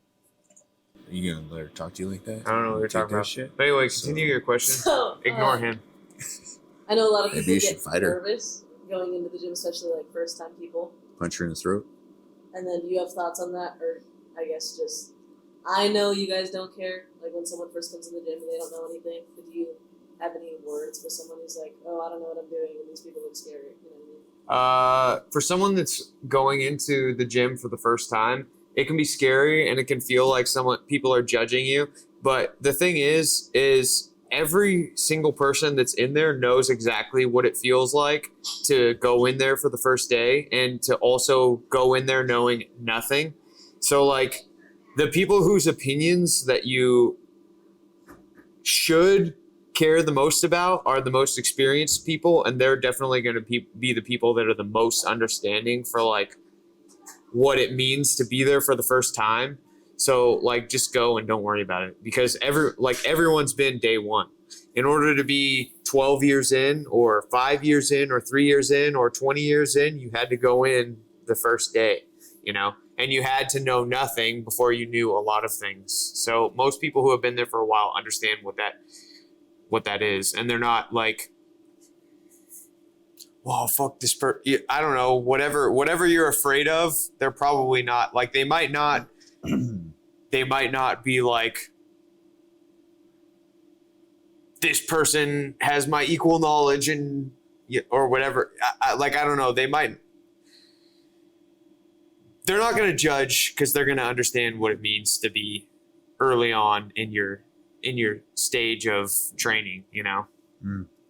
you gonna let her talk to you like that? I don't know what you're Take talking that about. shit? But anyway, continue your question. So, Ignore him. I know a lot of Maybe people you should get fight her. nervous going into the gym, especially like first time people. Punch her in the throat. And then do you have thoughts on that? Or I guess just, I know you guys don't care, like when someone first comes in the gym and they don't know anything, but do you have any words for someone who's like, oh, I don't know what I'm doing, and these people look scary, you know what I mean? For someone that's going into the gym for the first time, it can be scary and it can feel like people are judging you. But the thing is every single person that's in there knows exactly what it feels like to go in there for the first day and to also go in there knowing nothing. So like the people whose opinions that you should care the most about are the most experienced people, and they're definitely going to be the people that are the most understanding for like what it means to be there for the first time. So like just go and don't worry about it, because everyone's been day one. In order to be 12 years in or 5 years in or 3 years in or 20 years in, you had to go in the first day, and you had to know nothing before you knew a lot of things. So most people who have been there for a while understand what that is, and they're not like, well, fuck this I don't know, whatever you're afraid of, they're probably not like, they might not be like, this person has my equal knowledge and or whatever. I don't know. They're not going to judge, because they're going to understand what it means to be early on in your stage of training.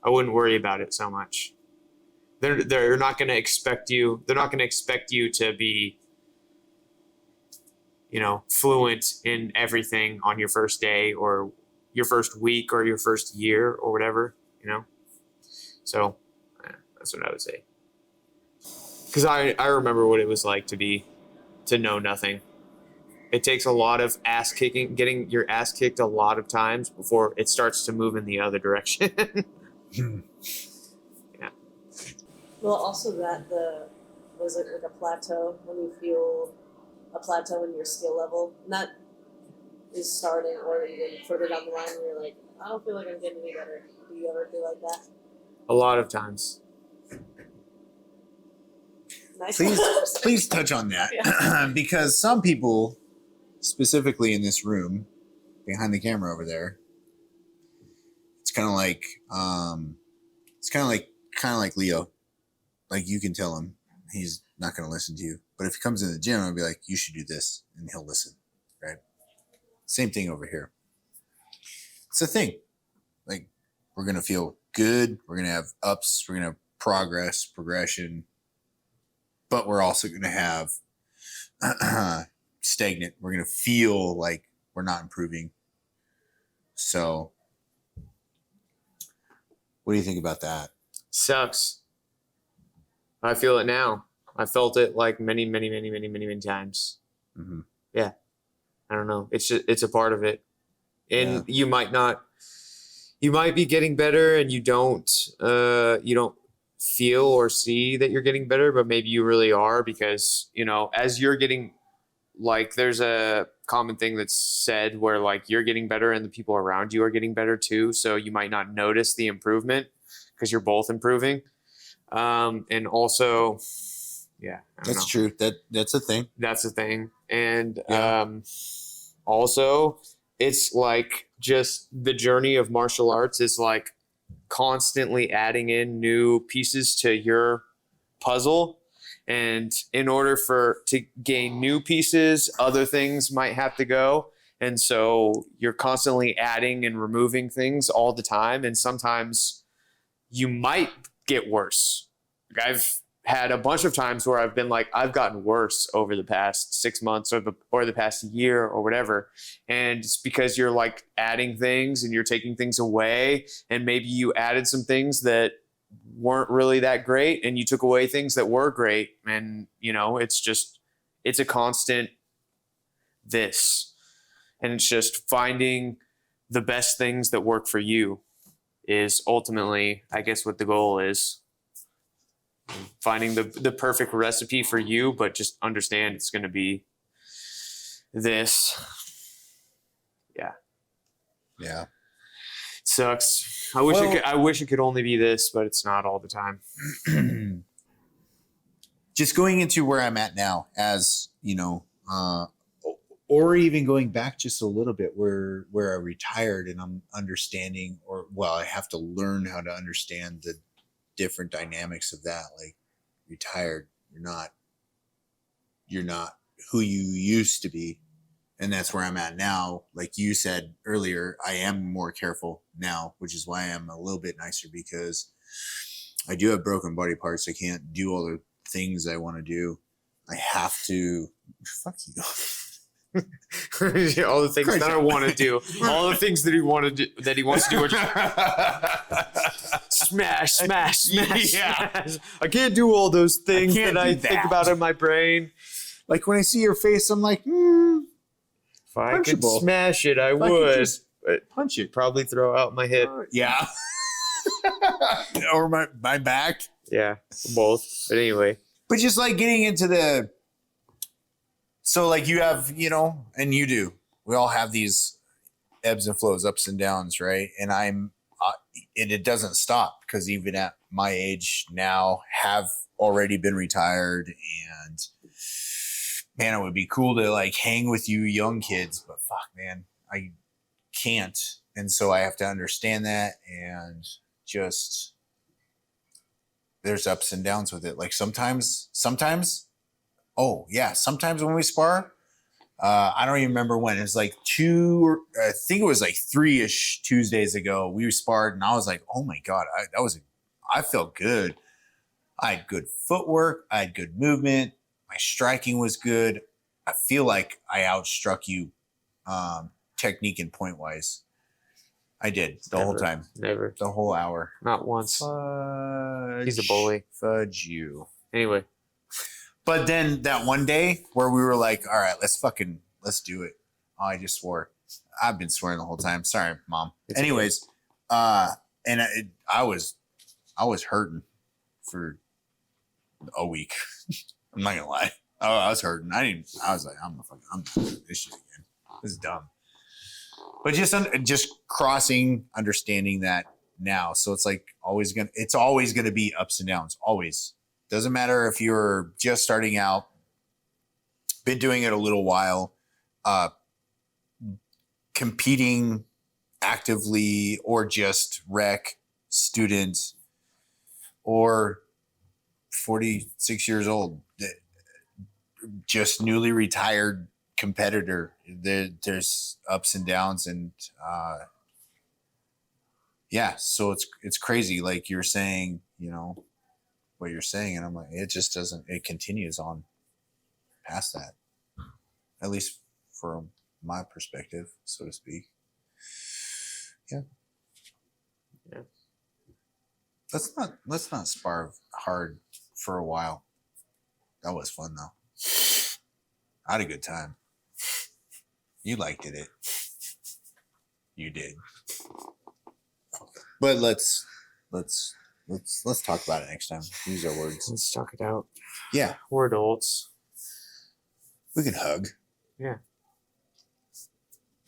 I wouldn't worry about it so much. They're not going to expect you. They're not going to expect you to be, fluent in everything on your first day or your first week or your first year or whatever. So that's what I would say. Because I remember what it was like to know nothing. It takes a lot of ass kicking, getting your ass kicked a lot of times before it starts to move in the other direction. Yeah. Well, also was it like a plateau, when you feel a plateau in your skill level? Not is starting or even further down the line where you're like, I don't feel like I'm getting any better. Do you ever feel like that? A lot of times. Nice. Please touch on that. Yeah. Because some people, specifically in this room, behind the camera over there, it's kind of like Leo. Like, you can tell him he's not going to listen to you, but if he comes in the gym, I'll be like, you should do this, and he'll listen, right? Same thing over here. It's a thing. Like, we're going to feel good. We're going to have ups. We're going to have progression. But we're also going to have stagnant. We're going to feel like we're not improving. So, what do you think about that? Sucks. I feel it now. I felt it like many, many, many, many, many, many times. Mm-hmm. Yeah. I don't know. It's a part of it. And you might be getting better and you don't feel or see that you're getting better, but maybe you really are, because, as you're getting like there's a common thing that's said where like you're getting better and the people around you are getting better too. So you might not notice the improvement because you're both improving. And also, yeah, I don't know. true. That's a thing. That's the thing. And Yeah. also, it's like just the journey of martial arts is like constantly adding in new pieces to your puzzle. And in order to gain new pieces, other things might have to go. And so you're constantly adding and removing things all the time. And sometimes you might get worse. Like I've had a bunch of times where I've been like, I've gotten worse over the past 6 months or the past year or whatever. And it's because you're like adding things and you're taking things away. And maybe you added some things that weren't really that great and you took away things that were great. And, you know, it's a constant this. And it's just finding the best things that work for you is ultimately, I guess, what the goal is. Finding the perfect recipe for you, but just understand it's going to be this. Yeah. Yeah. It sucks. I wish it could only be this, but it's not all the time. Just going into where I'm at now, as you know, or even going back just a little bit where I retired and I'm understanding, I have to learn how to understand the different dynamics of that. Like retired, you're not who you used to be. And that's where I'm at now. Like you said earlier, I am more careful now, which is why I'm a little bit nicer, because I do have broken body parts. I can't do all the things I want to do. I have to fuck you. All the things that I want to do, all the things that he wants to do, smash, Yeah. smash. I can't do all those things can't that I do think that. about in my brain. Like when I see your face, I'm like, If I could Punchable. smash it, I I could would. just But punch it. probably throw out my hip. Yeah. Or my back. Yeah, both. But anyway, But just like getting into so like you have, and you do, we all have these ebbs and flows, ups and downs, right? And and it doesn't stop, because even at my age now, have already been retired, and man, it would be cool to like hang with you young kids, but fuck, man, I can't. And so I have to understand that, and just there's ups and downs with it. Like sometimes when we spar, I don't even remember when. It's like I think it was like 3-ish Tuesdays ago. We sparred, and I was like, oh my God, I felt good. I had good footwork. I had good movement. My striking was good. I feel like I outstruck you technique and point wise. I did the whole time. Never. The whole hour. Not once. Fudge. He's a bully. Fudge you. Anyway. But then that one day where we were like, all right, let's do it. Oh, I just swore. I've been swearing the whole time. Sorry, Mom. It's Anyways, and I was hurting for a week. I'm not gonna lie. Oh, I was hurting. I was like, I'm not doing this shit again. This is dumb. But just crossing, understanding that now. So it's like it's always gonna be ups and downs. Always. Doesn't matter if you're just starting out, been doing it a little while, competing actively, or just rec, student, or 46 years old, just newly retired competitor. There's ups and downs, and so it's crazy. Like you're saying, what you're saying, and I'm like, it just doesn't, it continues on past that, at least from my perspective, so to speak. Yeah. Let's not spar hard for a while. That was fun though. I had a good time. You liked it. You did. But let's talk about it next time. Use our words. Let's talk it out. Yeah, We're adults. we can hug. Yeah.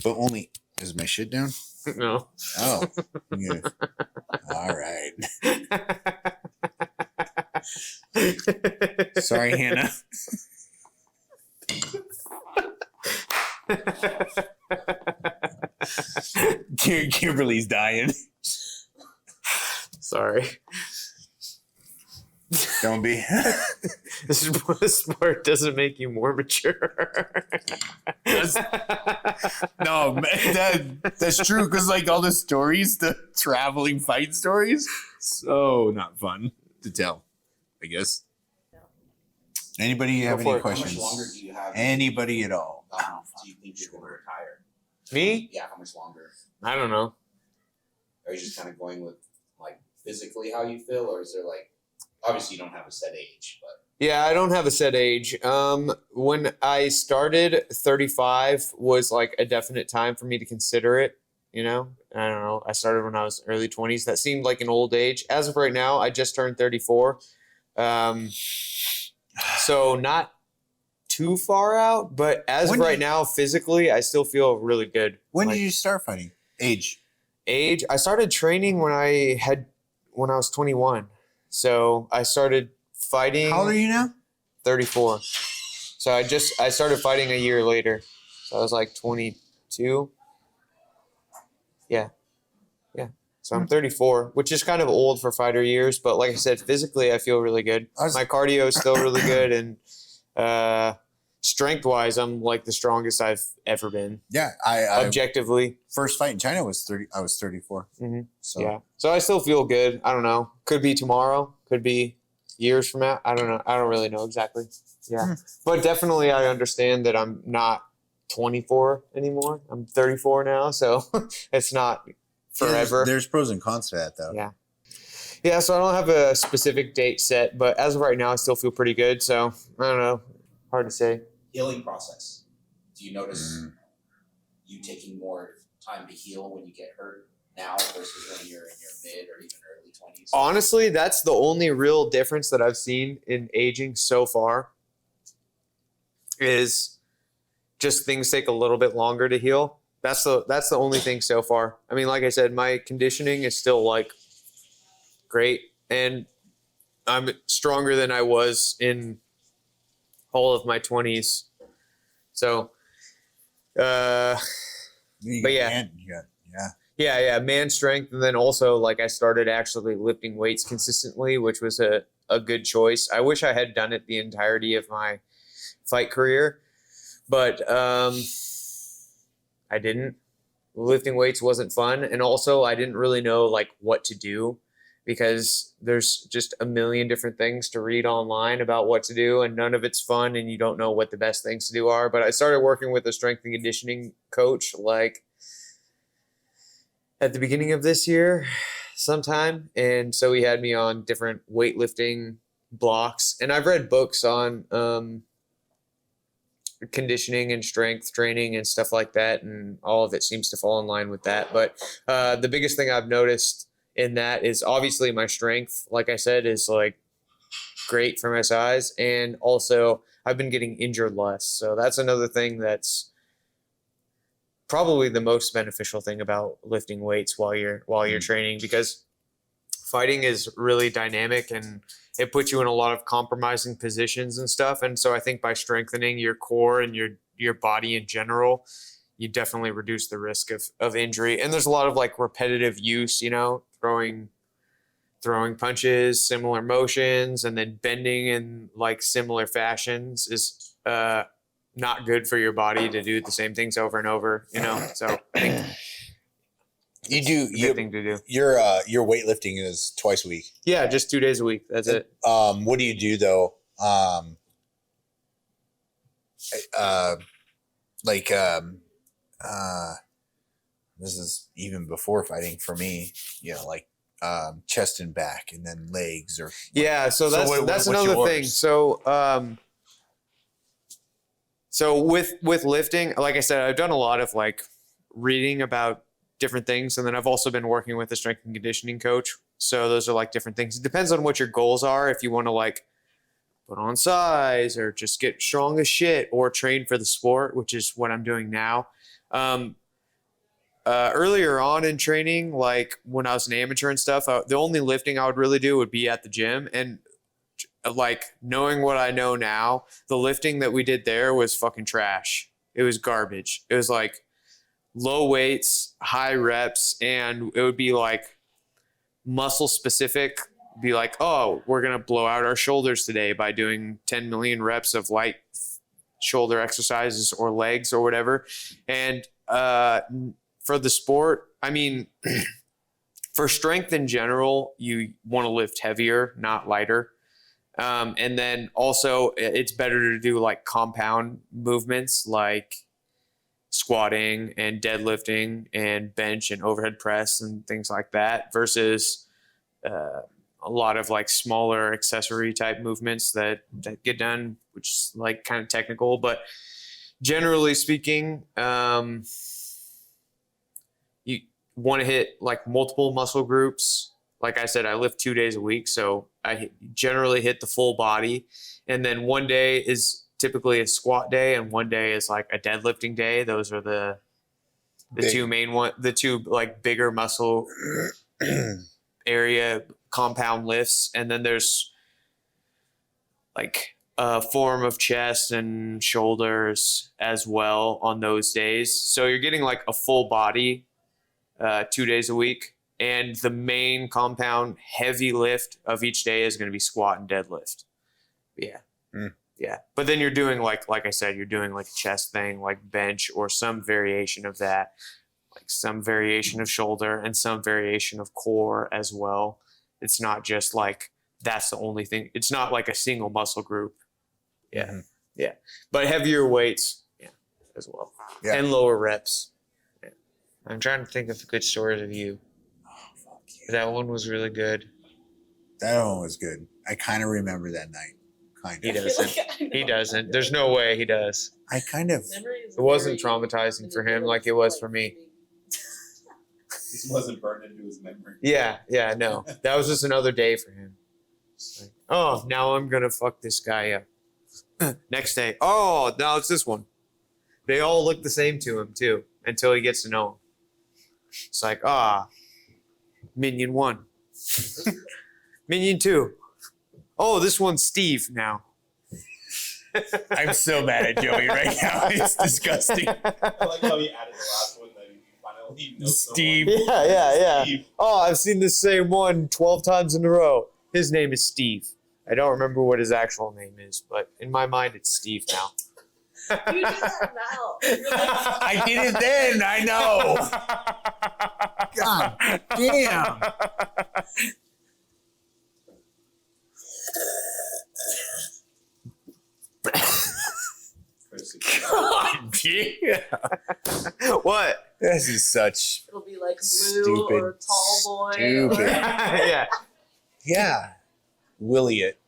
But only is my shit down? No. Oh. Yeah. All right. Sorry, Hannah. Kimberly's dying. Sorry. Don't be. This part doesn't make you more mature. No, man, that's true. Because like all the stories, the traveling fight stories, so not fun to tell. I guess. Anybody have Go any for it. How much questions? longer do you have? Anybody at all? Do you think you're going to retire? Me? Yeah, how much longer? I don't know. Are you just kind of going with like physically how you feel, or is there like obviously you don't have a set age, but Yeah, I don't have a set age. When I started, 35 was like a definite time for me to consider it. You know, I don't know. I started when I was early 20s. That seemed like an old age. As of right now, I just turned 34. So not too far out, but as When of did right you- now, physically, I still feel really good. When Like, did you start fighting? Age. age? I started training when I was 21. So I started fighting. How old are you now? 34. So I started fighting a year later. So I was like 22. Yeah. Yeah. So I'm 34, which is kind of old for fighter years, but like I said, physically I feel really good. My cardio is still really good, and strength wise I'm like the strongest I've ever been. Yeah, I Objectively. first fight in China was 30. I was 34. Mhm. So Yeah. So I still feel good. I don't know. Could be tomorrow, could be years from now. I don't know. I don't really know exactly. Yeah. But definitely I understand that I'm not 24 anymore. I'm 34 now, so it's not forever. There's pros and cons to that, though. Yeah. Yeah, so I don't have a specific date set, but as of right now I still feel pretty good, so I don't know. Hard to say. healing process. Do you notice you taking more time to heal when you get hurt now versus when you're in your mid or even early 20s? Honestly, that's the only real difference that I've seen in aging so far is just things take a little bit longer to heal. That's the only thing so far. I mean, like I said, my conditioning is still like great, and I'm stronger than I was in all of my 20s. So, but yeah. Yeah, man strength. And then also, like, I started actually lifting weights consistently, which was a good choice. I wish I had done it the entirety of my fight career, but I didn't. Lifting weights wasn't fun. And also, I didn't really know, like, what to do because there's just a million different things to read online about what to do, and none of it's fun, and you don't know what the best things to do are. But I started working with a strength and conditioning coach, like, at the beginning of this year sometime. And so he had me on different weightlifting blocks. And I've read books on conditioning and strength training and stuff like that. And all of it seems to fall in line with that. But the biggest thing I've noticed in that is obviously my strength, like I said, is like great for my size. And also I've been getting injured less. So that's another thing that's probably the most beneficial thing about lifting weights while you're training, because fighting is really dynamic and it puts you in a lot of compromising positions and stuff. And so I think by strengthening your core and your body in general, you definitely reduce the risk of injury. And there's a lot of like repetitive use, you know, throwing punches, similar motions, and then bending in like similar fashions is not good for your body to do the same things over and over, you know. So I think you good thing to do. Your weightlifting is twice a week. Yeah, just 2 days a week. That's it. What do you do though? This is even before fighting for me, you know, like chest and back and then legs or Yeah, so that's what's another yours? thing. So with lifting, like I said, I've done a lot of like reading about different things, and then I've also been working with a strength and conditioning coach. So those are like different things. It depends on what your goals are. If you want to like put on size or just get strong as shit or train for the sport, which is what I'm doing now. Earlier on in training, like when I was an amateur and stuff, the only lifting I would really do would be at the gym. And like knowing what I know now, the lifting that we did there was fucking trash. It was garbage. It was like low weights, high reps, and it would be like muscle specific. Be like, oh, we're going to blow out our shoulders today by doing 10 million reps of light shoulder exercises or legs or whatever. And for the sport, I mean, for strength in general, you want to lift heavier, not lighter. And then also it's better to do like compound movements like squatting and deadlifting and bench and overhead press and things like that versus a lot of like smaller accessory type movements that get done, which is like kind of technical. But generally speaking, you want to hit like multiple muscle groups. Like I said, I lift 2 days a week, so I generally hit the full body. And then one day is typically a squat day, and one day is like a deadlifting day. Those are the two main one, the two like bigger muscle area compound lifts. And then there's like a form of chest and shoulders as well on those days. So you're getting like a full body 2 days a week. And the main compound heavy lift of each day is going to be squat and deadlift. Yeah. Yeah. But then you're doing like I said, you're doing like a chest thing, like bench or some variation of that, like some variation of shoulder and some variation of core as well. It's not just like, that's the only thing. It's not like a single muscle group. Yeah. Mm-hmm. Yeah. But heavier weights. Yeah. As well. Yeah. And lower reps. Yeah. I'm trying to think of good stories of you. That one was really good. That one was good. I kind of remember that night. Kind of. He doesn't. He doesn't. There's no way he does. I kind of. It wasn't traumatizing for him like it was for me. This wasn't burned into his memory. Yeah, no. That was just another day for him. Like, oh, now I'm going to fuck this guy up. Next day. Oh, now it's this one. They all look the same to him, too, until he gets to know him. It's like, Minion 1. Minion 2. Oh, this one's Steve now. I'm so mad at Joey right now. It's disgusting. I like how he added the last one that he finally knows Steve. someone. Yeah. Steve. Oh, I've seen this same one 12 times in a row. His name is Steve. I don't remember what his actual name is, but in my mind, it's Steve now. You do that now. I did it then. I know. God damn. God damn. What? This is such It'll be like blue stupid. or tall boy. Stupid. Yeah. Yeah. Willie it.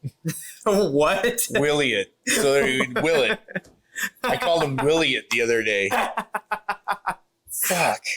What? Willie it. So there you will it. I called him Willie it the other day. Fuck.